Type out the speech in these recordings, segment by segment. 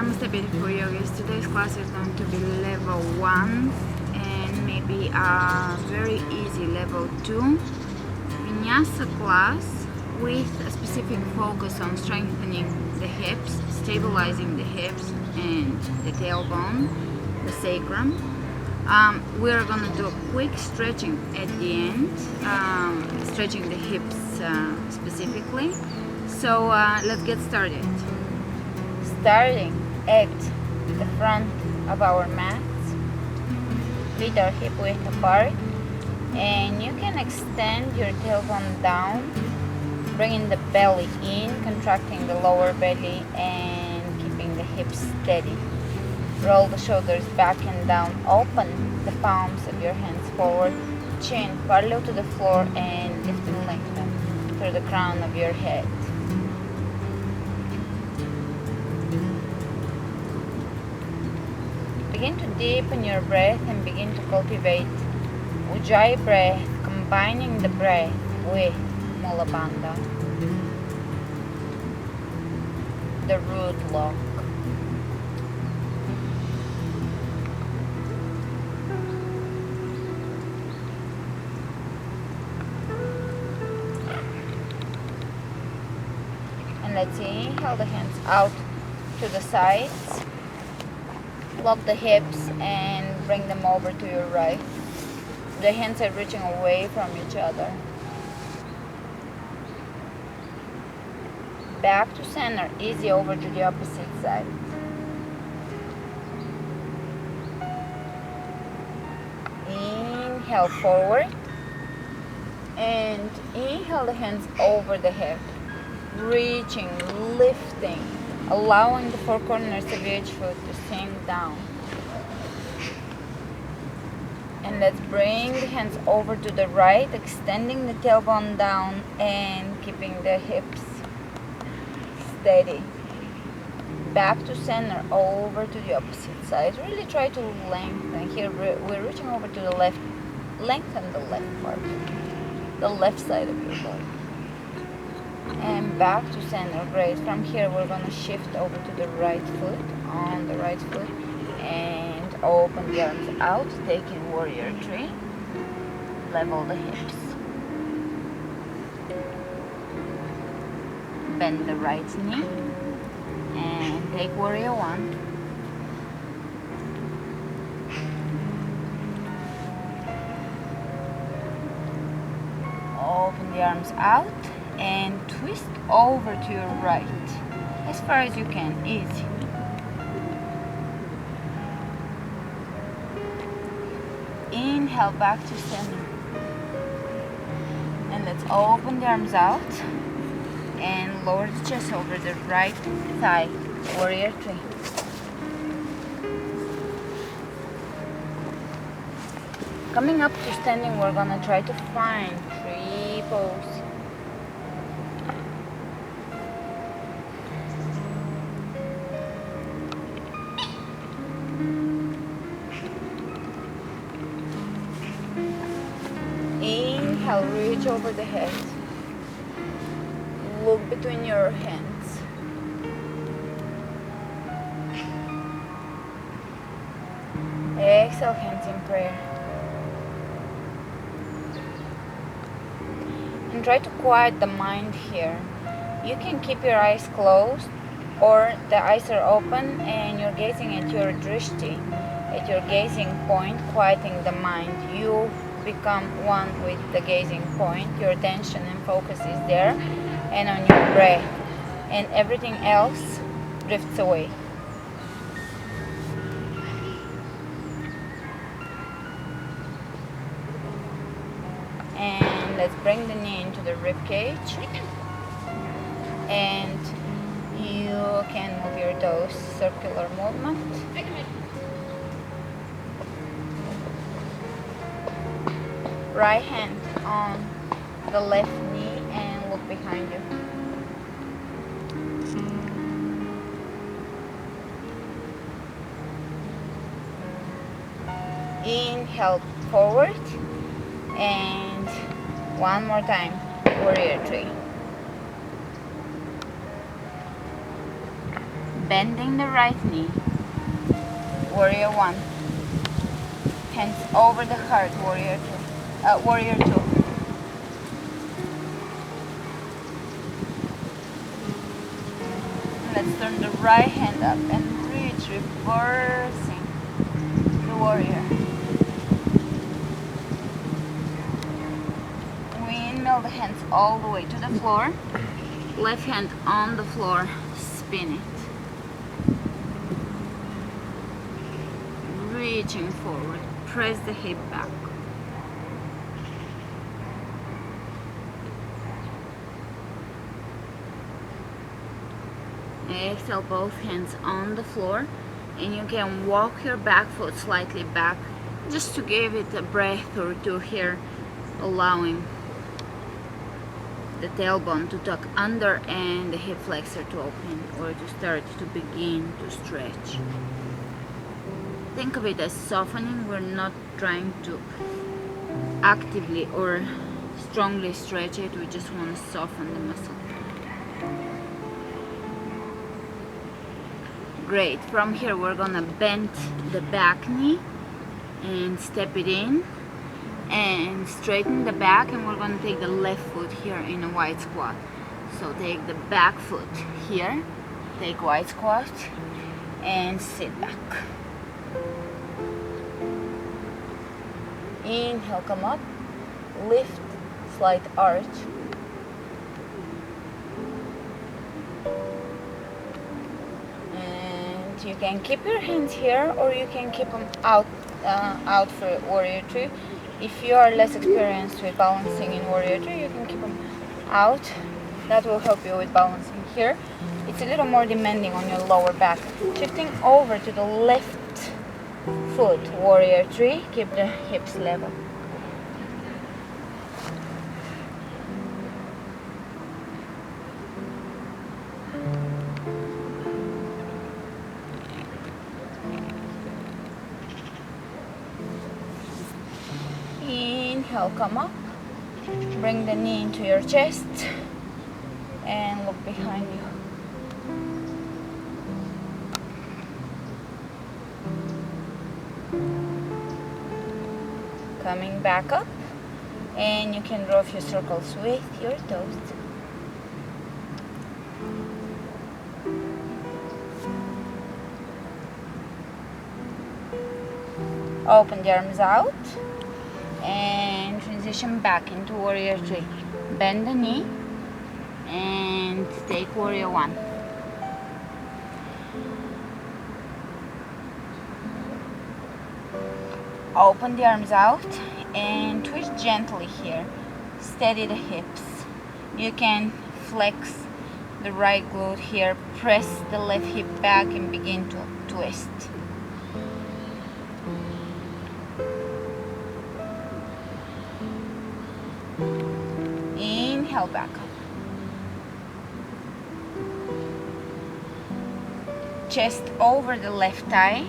Namaste beautiful yogis. Today's class is going to be level 1 and maybe a very easy level 2 vinyasa class with a specific focus on strengthening the hips, stabilizing the hips and the tailbone, the sacrum. We're going to do a quick stretching at the end, stretching the hips specifically. So let's get started. Starting at the front of our mats, feet are hip width apart, and you can extend your tailbone down, bringing the belly in, contracting the lower belly and keeping the hips steady. Roll the shoulders back and down, open the palms of your hands forward, chin parallel to the floor, and lift and lengthen through the crown of your head. Begin to deepen your breath and begin to cultivate Ujjayi breath, combining the breath with mull bandha, the root lock. And let's inhale the hands out to the sides. Lock the hips and bring them over to your right. The hands are reaching away from each other. Back to center, easy over to the opposite side. Inhale forward and inhale the hands over the head, reaching, lifting, allowing the four corners of each foot to sink down. And let's bring the hands over to the right, extending the tailbone down and keeping the hips steady. Back to center, over to the opposite side. Really try to lengthen. Here we're reaching over to the left. Lengthen the left part, the left side of your body. And back to center. Great. From here we're going to shift over to the right foot, on the right foot, and open the arms out, taking warrior three. Level the hips. Bend the right knee and take warrior one. Open the arms out and twist over to your right as far as you can, easy. Inhale back to center, and let's open the arms out and lower the chest over the right thigh, warrior three. Coming up to standing, we're gonna try to find tree pose. Inhale, reach over the head. Look between your hands. Exhale, hands in prayer. And try to quiet the mind here. You can keep your eyes closed or the eyes are open and you're gazing at your drishti, at your gazing point, quieting the mind. You become one with the gazing point. Your attention and focus is there and on your breath, and everything else drifts away. And let's bring the knee into the rib cage, and you can move your toes, circular movement. Right hand on the left knee and look behind you. Inhale forward and one more time, warrior three. bending the right knee, warrior 1. Hands over the heart, warrior 2. Warrior 2. Let's turn the right hand up and reach, reversing the warrior. Windmill the hands all the way to the floor. Left hand on the floor, spin it. Reaching forward, press the hip back. Exhale, both hands on the floor, and you can walk your back foot slightly back just to give it a breath or two here, allowing the tailbone to tuck under and the hip flexor to open or to start to begin to stretch. Think of it as softening. We're not trying to actively or strongly stretch it, we just want to soften the muscle. Great. From here we're gonna bend the back knee and step it in and straighten the back, and we're gonna take the left foot here in a wide squat. So take the back foot here, take wide squat and sit back. Inhale, come up, lift, slight arch. And you can keep your hands here or you can keep them out for warrior 2. If you are less experienced with balancing in warrior 2, you can keep them out. That will help you with balancing here. It's a little more demanding on your lower back. Shifting over to the left foot, warrior 3, keep the hips level. Inhale, come up, bring the knee into your chest and look behind you. Coming back up, and you can draw a few circles with your toes. Open the arms out and transition back into warrior 3. Bend the knee and take warrior 1. Open the arms out and twist gently here. Steady the hips. You can flex the right glute here. Press the left hip back and begin to twist. Inhale, back up. Chest over the left thigh.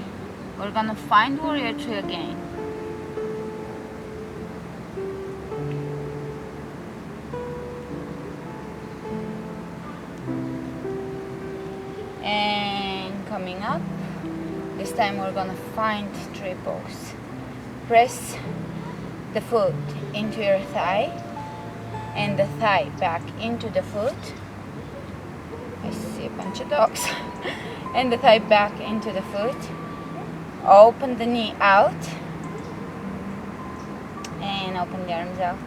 We're gonna find warrior 2 again. And coming up, this time we're gonna find triples. Press the foot into your thigh and the thigh back into the foot. I see a bunch of dogs. And the thigh back into the foot. Open the knee out and open the arms out.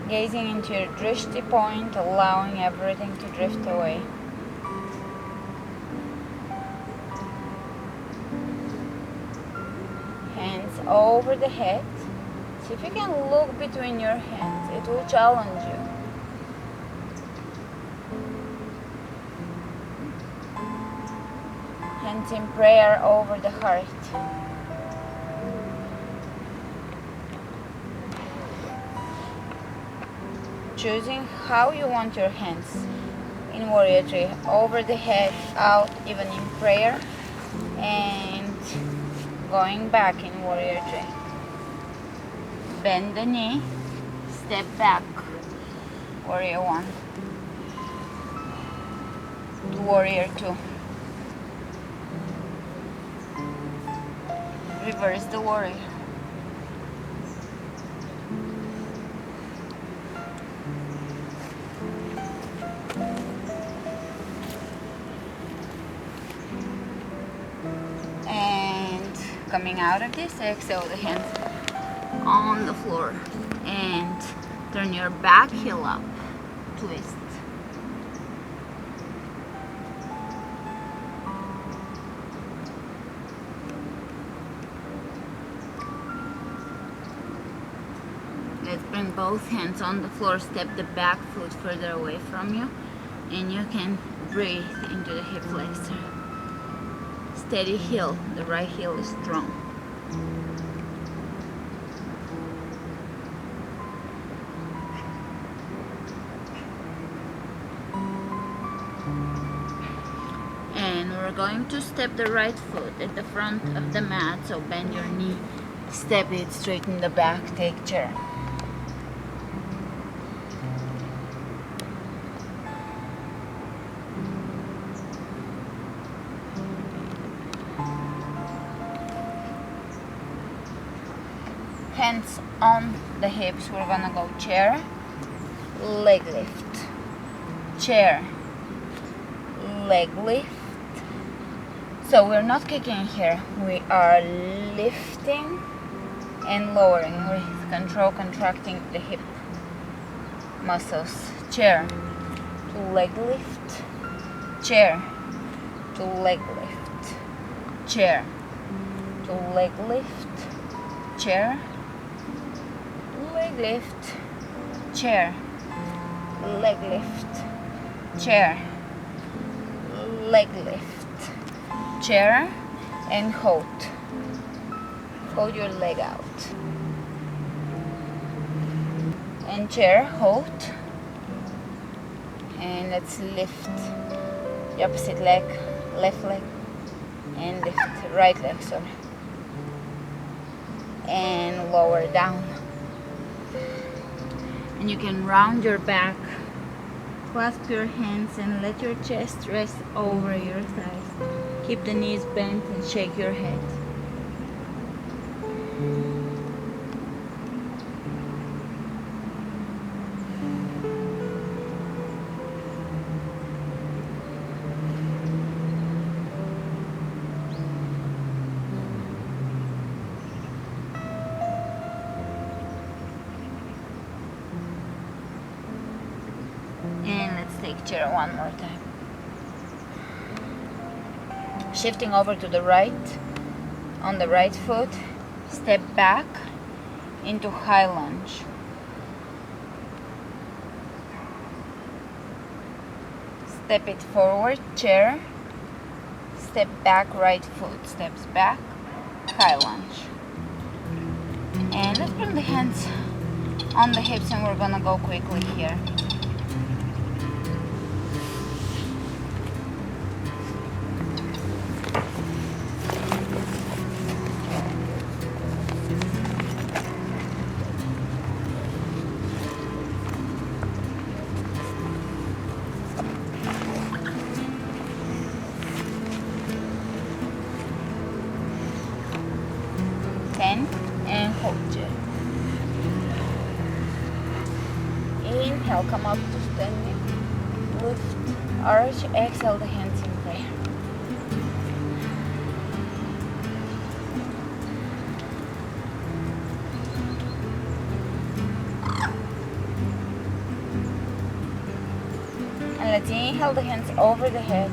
Gazing into your drishti point, allowing everything to drift away. Hands over the head. See if you can look between your hands. It will challenge you. Hands in prayer over the heart. Choosing how you want your hands in warrior 3. Over the head, out, even in prayer, and going back in warrior 3. Bend the knee, step back, warrior 1, to warrior 2. Reverse the warrior. And coming out of this, exhale the hands on the floor and turn your back heel up, twist. Let's bring both hands on the floor, step the back foot further away from you, and you can breathe into the hip flexor. Steady heel, the right heel is strong. And we're going to step the right foot at the front of the mat, so bend your knee, step it, straighten the back, take chair. Hands on the hips, we're gonna go chair, leg lift, chair, leg lift. So we're not kicking here, we are lifting and lowering with control, contracting the hip muscles. Chair to leg lift, chair to leg lift, chair to leg lift, chair, leg lift, chair, leg lift, chair, leg lift, chair, and hold. Hold your leg out. And chair, hold. And let's lift the opposite leg, left leg, and lift right leg, sorry. And lower down. And you can round your back, clasp your hands, and let your chest rest over your thighs. Keep the knees bent and shake your head. And let's take chair one more time. Shifting over to the right, on the right foot, step back into high lunge. Step it forward, chair, step back, right foot, steps back, high lunge. And let's bring the hands on the hips, and we're gonna go quickly here. And hold it. Inhale, come up to standing. Lift, arch, exhale the hands in prayer. And let's inhale the hands over the head.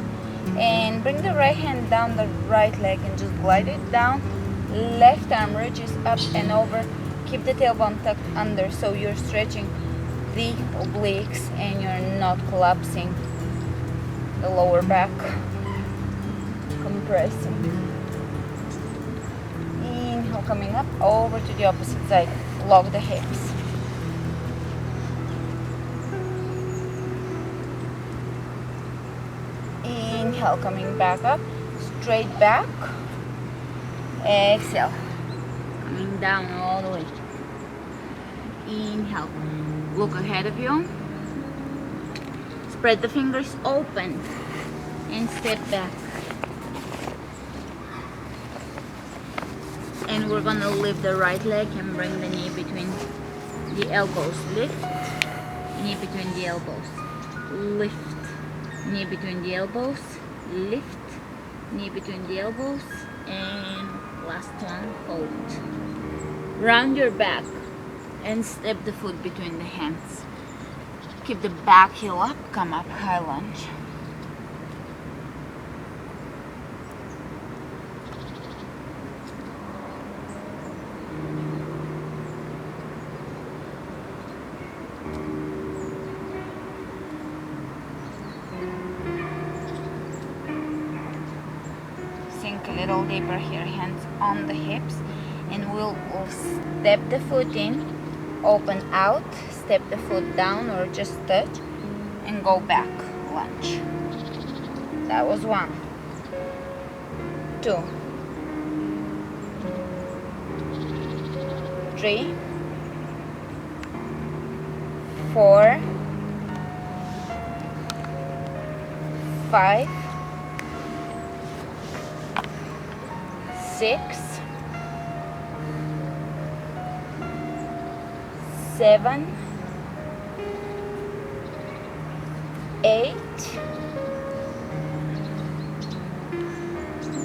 And bring the right hand down the right leg and just glide it down. Left arm reaches up and over. Keep the tailbone tucked under so you're stretching the obliques and you're not collapsing the lower back. Compressing. Inhale, coming up over to the opposite side. Lock the hips. Inhale, coming back up, straight back. Exhale, coming down all the way. Inhale, look ahead of you, spread the fingers open and step back. And we're gonna lift the right leg and bring the knee between the elbows. Lift, knee between the elbows. Lift, knee between the elbows. Lift, knee between the elbows. And last one, hold. Round your back and step the foot between the hands. Keep the back heel up, come up, high lunge. Sink a little deeper here, hands on the hips, and we'll step the foot in, open out, step the foot down or just touch, and go back, lunge. That was 1, 2, 3, 4, 5, 6, 7, 8,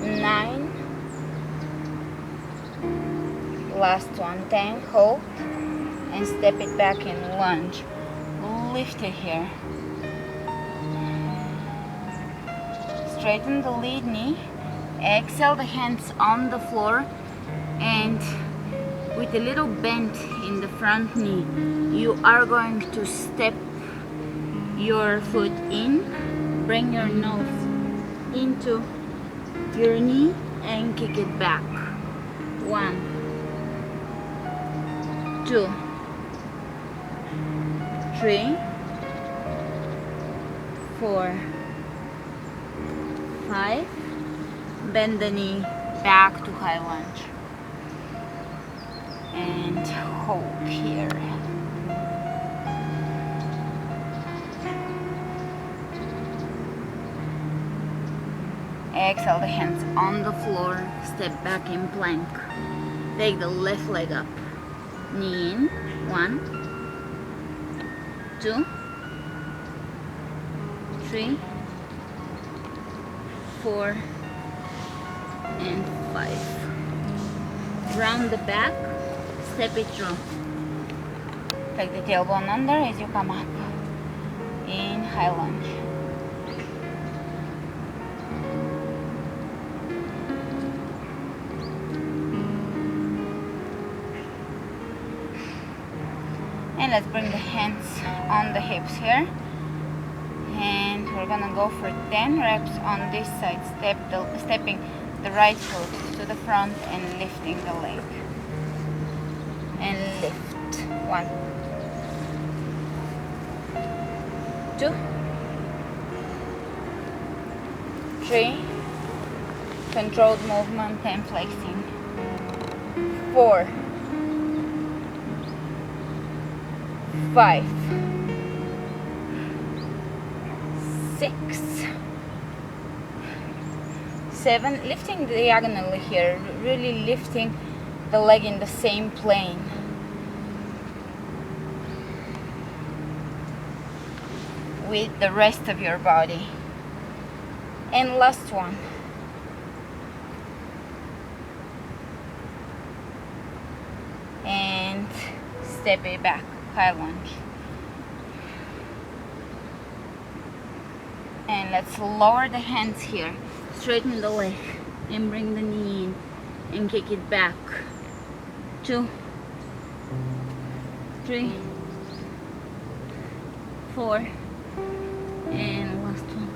9, last one, 10, hold, and step it back in lunge. Lift it here. Straighten the lead knee. Exhale the hands on the floor, and with a little bend in the front knee, you are going to step your foot in, bring your nose into your knee and kick it back. 1, 2, 3, 4, 5. Bend the knee back to high lunge and hold here. Exhale the hands on the floor, step back in plank. Take the left leg up, knee in. 1, 2, 3, 4, and 5. Round the back, step it through. Take the tailbone under as you come up in high lunge. And let's bring the hands on the hips here. And we're gonna go for 10 reps on this side, stepping the right foot to the front and lifting the leg. And lift. 1, 2, 3, controlled movement and flexing. 4, 5, 6, 7, lifting diagonally here, really lifting the leg in the same plane. With the rest of your body. And last one. And step it back, high lunge. And let's lower the hands here. Straighten the leg and bring the knee in and kick it back. 2, 3, 4, and last one,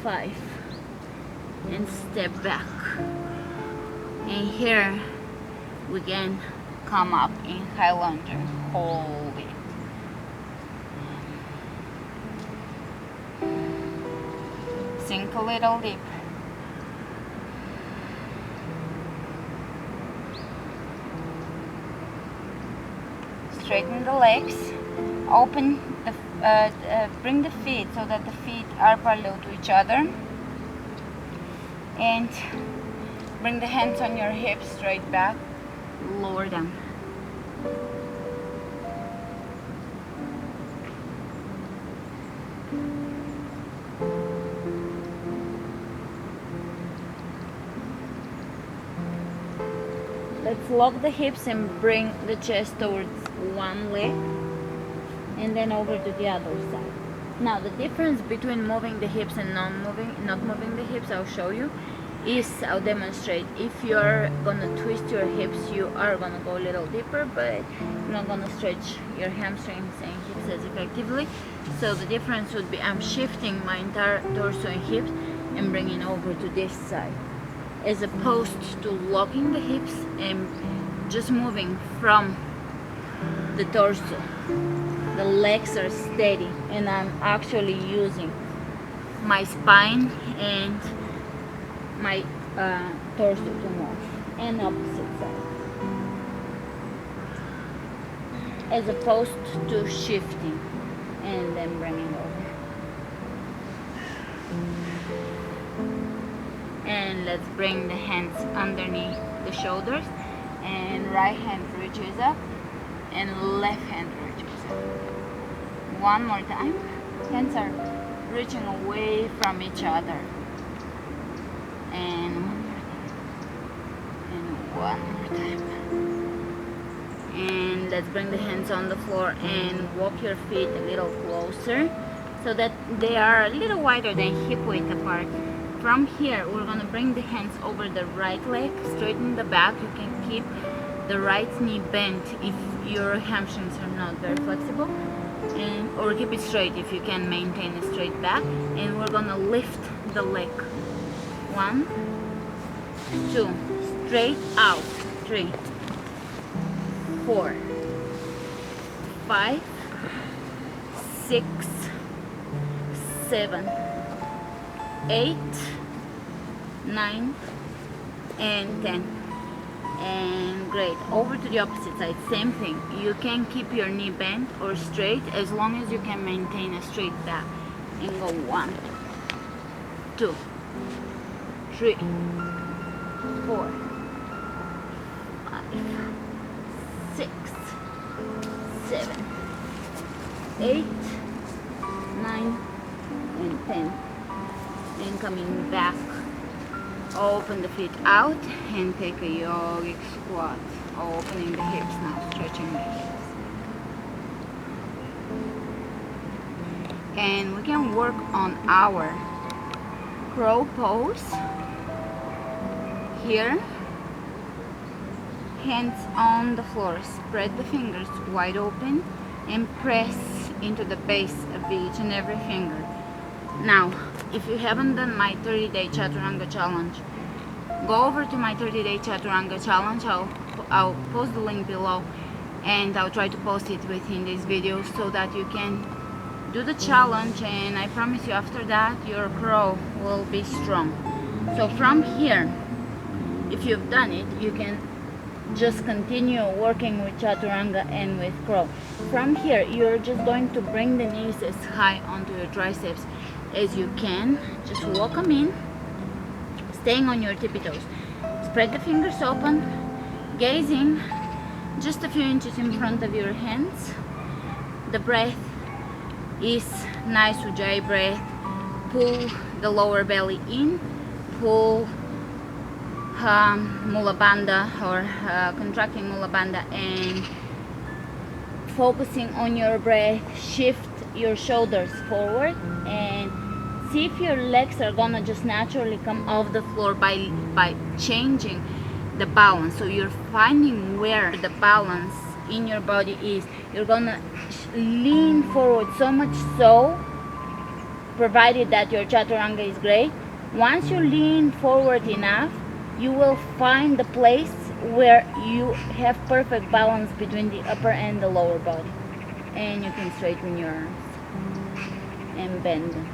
5, and step back. And here we can come up in high lunge and hold it. Sink a little deeper. straighten the legs, open the bring the feet so that the feet are parallel to each other, and bring the hands on your hips straight back, lower them. Let's lock the hips and bring the chest towards one leg and then over to the other side. Now the difference between moving the hips and not moving the hips, I'll show you, I'll demonstrate. If you're gonna twist your hips, you are gonna go a little deeper, but you're not gonna stretch your hamstrings and hips as effectively. So the difference would be I'm shifting my entire torso and hips and bringing over to this side, as opposed to locking the hips and just moving from the torso. The legs are steady and I'm actually using my spine and my torso to move, and opposite side, as opposed to shifting and then bringing over. And let's bring the hands underneath the shoulders, and right hand reaches up and left hand reaches up. One more time. Hands are reaching away from each other. And one more time. And let's bring the hands on the floor and walk your feet a little closer so that they are a little wider than hip width apart. From here, we're gonna bring the hands over the right leg, straighten the back. You can keep the right knee bent if your hamstrings are not very flexible, or keep it straight if you can maintain a straight back. And we're gonna lift the leg. 1, 2, straight out. 3, 4, 5, 6, 7, 8, 9, and 10. And great. Over to the opposite side, same thing. You can keep your knee bent or straight as long as you can maintain a straight back. And go 1, 2, 3, 4, 5, 6, 7, 8, 9, and 10. And coming back, open the feet out and take a yogic squat, opening the hips now, stretching the hips. And we can work on our crow pose here. Hands on the floor, spread the fingers wide open and press into the base of each and every finger. Now, if you haven't done my 30-day Chaturanga challenge, go over to my 30-day Chaturanga challenge. I'll post the link below, and I'll try to post it within this video so that you can do the challenge, and I promise you after that your crow will be strong. So from here, if you've done it, you can just continue working with Chaturanga and with crow. From here, you're just going to bring the knees as high onto your triceps as you can. Just walk them in, staying on your tippy toes. Spread the fingers open, gazing just a few inches in front of your hands. The breath is nice Ujjayi breath. Pull the lower belly in, pull Mula Bandha, or contracting Mula Bandha, and focusing on your breath. Shift your shoulders forward and see if your legs are gonna just naturally come off the floor by changing the balance. So you're finding where the balance in your body is. You're gonna lean forward, so much so, provided that your Chaturanga is great. Once you lean forward enough, you will find the place where you have perfect balance between the upper and the lower body. And you can straighten your arms and bend them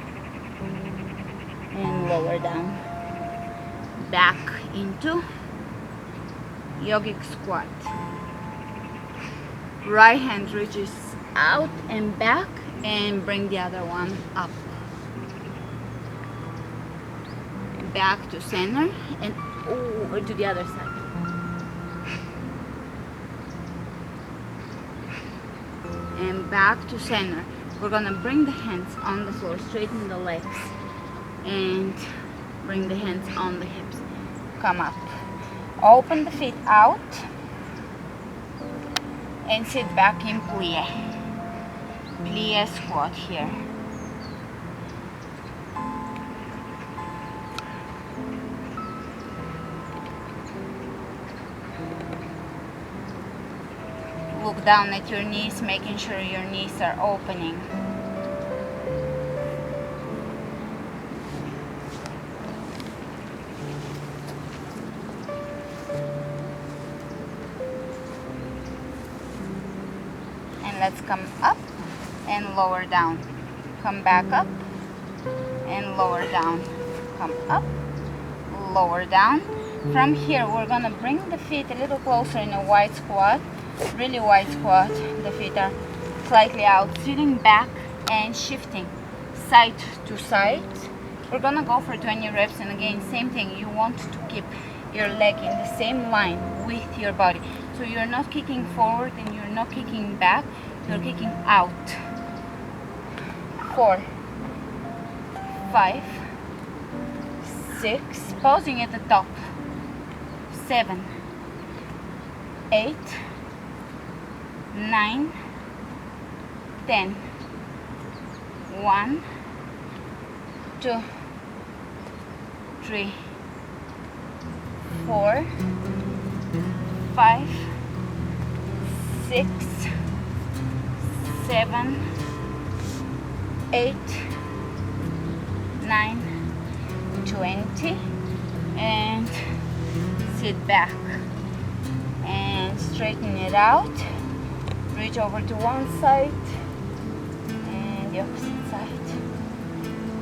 and lower down, back into yogic squat. Right hand reaches out and back, and bring the other one up. Back to center and over to the other side. And back to center. We're gonna bring the hands on the floor, straighten the legs, and bring the hands on the hips. Come up. Open the feet out and sit back in plie. Plie squat here. Look down at your knees, making sure your knees are opening. And let's come up and lower down. Come back up and lower down. Come up, lower down. From here, we're gonna bring the feet a little closer in a wide squat. Really wide squat. The feet are slightly out, sitting back and shifting side to side. We're gonna go for 20 reps, and again, same thing. You want to keep your leg in the same line with your body. So you're not kicking forward and you're not kicking back, you're kicking out. 4, 5, 6, pausing at the top. 7, 8, 9, 10. 1, 2, 3, 4, 5, 6, 7, 8, 9, 20, and sit back and straighten it out. Reach over to one side and the opposite side,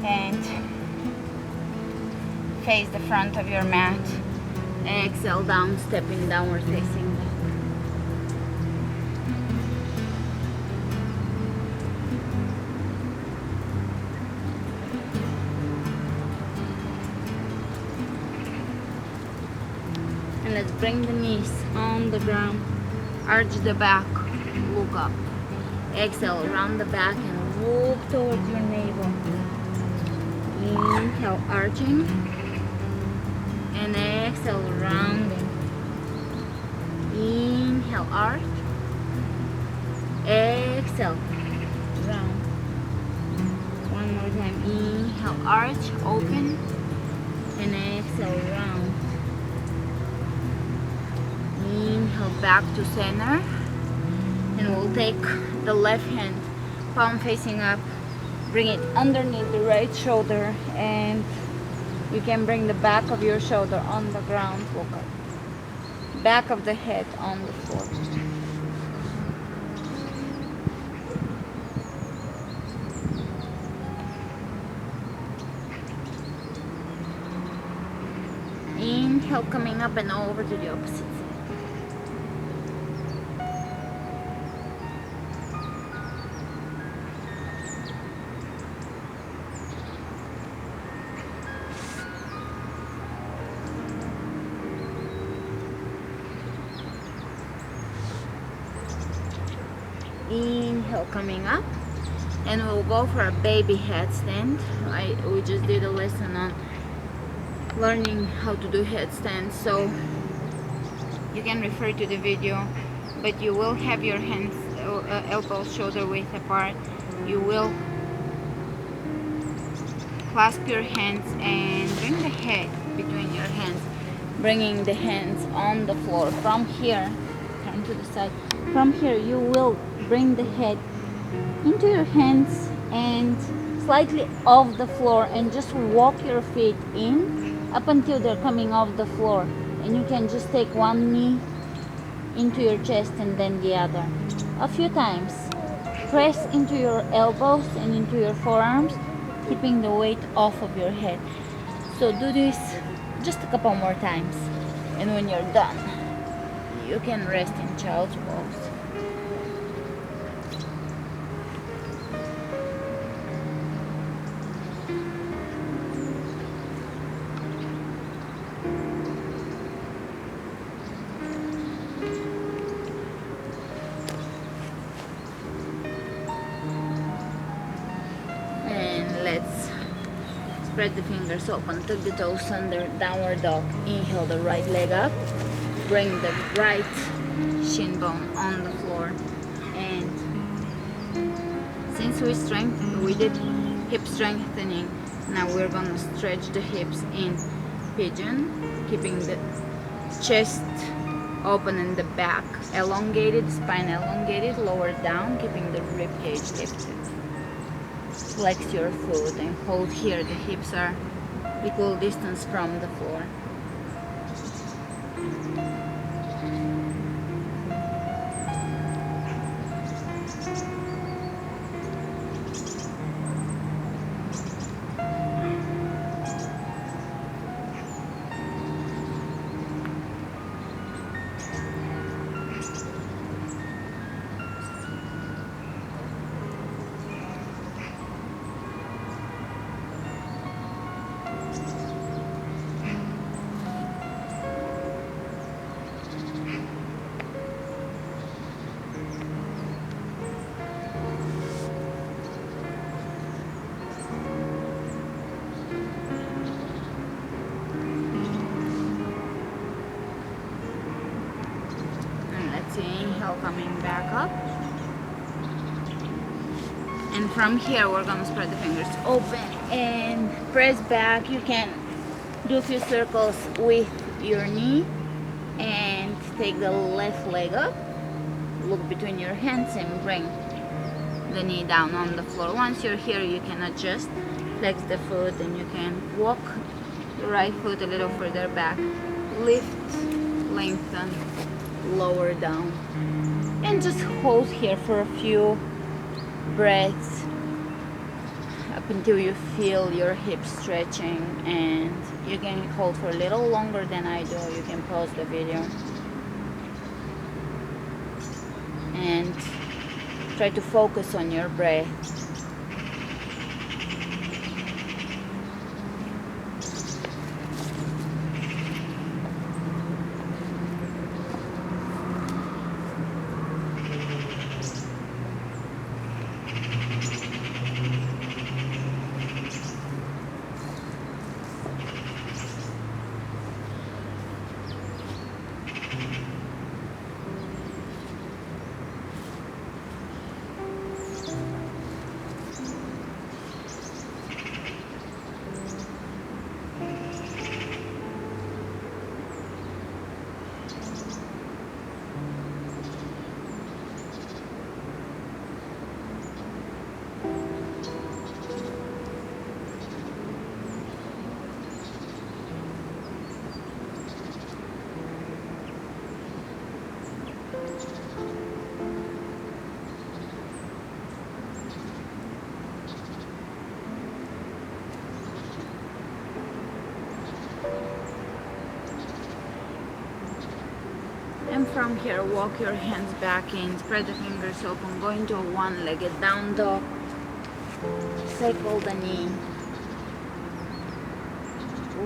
and face the front of your mat. Exhale down, stepping downward facing dog. And let's bring the knees on the ground, arch the back, look up. Exhale, round the back and look towards your navel. Inhale, arching, and exhale, rounding. Inhale, arch. Exhale, round. One more time. Inhale, arch, open, and exhale, round. Inhale, back to center, and we'll take the left hand, palm facing up, bring it underneath the right shoulder, and you can bring the back of your shoulder on the ground. Look up. Back of the head on the floor. Inhale, coming up and over to the opposite side. Inhale, coming up, and we'll go for a baby headstand. We just did a lesson on learning how to do headstands, so you can refer to the video, but you will have your hands, elbows shoulder width apart. You will clasp your hands and bring the head between your hands, bringing the hands on the floor. From here, turn to the side. From here, you will bring the head into your hands and slightly off the floor, and just walk your feet in up until they're coming off the floor. And you can just take one knee into your chest and then the other. A few times. Press into your elbows and into your forearms, keeping the weight off of your head. So do this just a couple more times, and when you're done, you can rest in child's pose. Spread the fingers open, tuck the toes under, downward dog. Inhale the right leg up. Bring the right shin bone on the floor. And since we did hip strengthening, now we're gonna stretch the hips in pigeon, keeping the chest open and the back elongated, spine elongated, lower down, keeping the rib cage lifted. Flex your foot and hold here. The hips are equal distance from the floor. Inhale, coming back up, and from here we're gonna spread the fingers open and press back. You can do a few circles with your knee and take the left leg up, look between your hands and bring the knee down on the floor. Once you're here, you can adjust, flex the foot, and you can walk the right foot a little further back, lift, lengthen, lower down, and just hold here for a few breaths up until you feel your hips stretching. And you can hold for a little longer than I do. You can pause the video and try to focus on your breath. And from here, walk your hands back in, spread the fingers open, go into a one-legged down dog, circle the knee,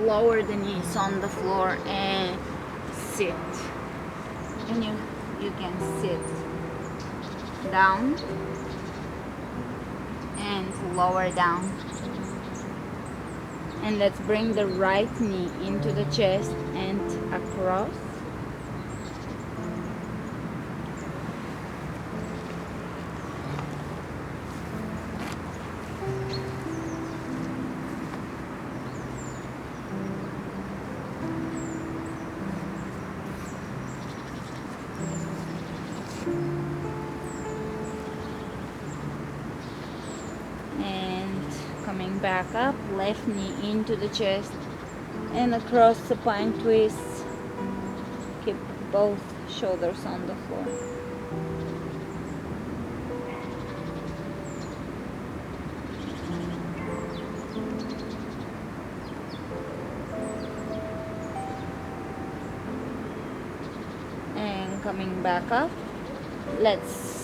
lower the knees on the floor and sit. And you can sit down and lower down. And let's bring the right knee into the chest and across. Coming back up, left knee into the chest and across supine twist. Keep both shoulders on the floor. And coming back up, let's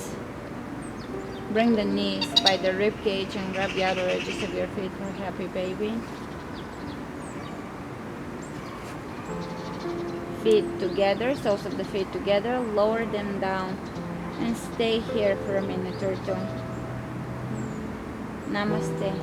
bring the knees by the rib cage and grab the outer edges of your feet for happy baby. Feet together, soles of the feet together, lower them down and stay here for a minute or two. Namaste.